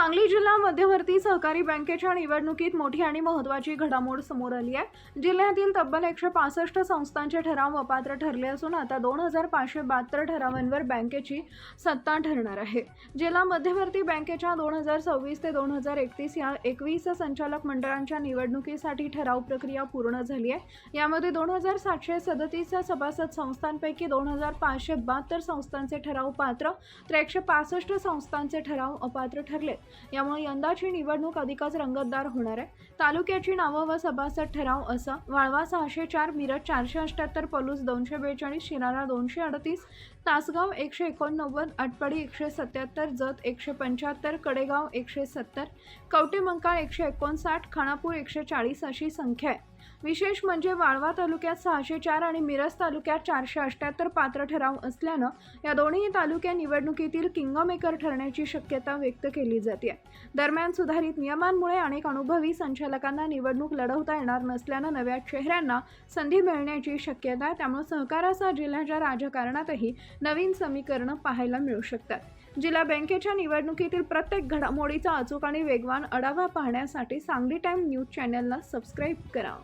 सांगली जिल्हा मध्यवर्ती सहकारी बँकेच्या निवडणुकीत मोठी आणि महत्त्वाची घडामोड समोर आली आहे। जिल्ह्यातील तब्बल 165 संस्थांचे ठराव अपात्र ठरले असून आता 2572 ठरावांवर बँकेची सत्ता ठरणार आहे। जिल्हा मध्यवर्ती बँकेच्या 2026 ते 2031 या 21 संचालक मंडळांच्या निवडणुकीसाठी ठराव प्रक्रिया पूर्ण झाली आहे। यामध्ये 2737 सभासद संस्थांपैकी 2572 संस्थांचे ठराव पात्र तर 165 संस्थांचे ठराव अपात्र ठरले। यामुळे यंदाची निवडणूक अधिकच रंगतदार होणार आहे। तालुक्याची नावं व सभासद ठराव असा: वाळवा 604, मिरज 478, पलूस 242, शिराळा 238, तासगाव 189, आटपाडी 177, जत 175, कडेगाव 170, कवटेमंकाळ 159, खानापूर 140 अशी संख्या आहे। विशेष म्हणजे वाळवा तालुक्यात 604 आणि मिरज तालुक्यात 478 पात्र ठराव असल्यानं या दोन्ही तालुक्या निवडणुकीतील किंगमेकर ठरण्याची शक्यता व्यक्त केली जाते। दरम्यान सुधारित नियमांमुळे अनेक अनुभवी संचालकांना निवडणूक लढवता येणार नसल्यानं नव्या चेहऱ्यांना संधी मिळण्याची शक्यता आहे। त्यामुळे सहकारासह जिल्ह्याच्या राजकारणातही नवीन समीकरणं पाहायला मिळू शकतात। जिल्हा बँकेच्या निवडणुकीतील प्रत्येक घडामोडीचा अचूक आणि वेगवान आढावा पाहण्यासाठी सांगली टाइम न्यूज चॅनलला सबस्क्राईब करा।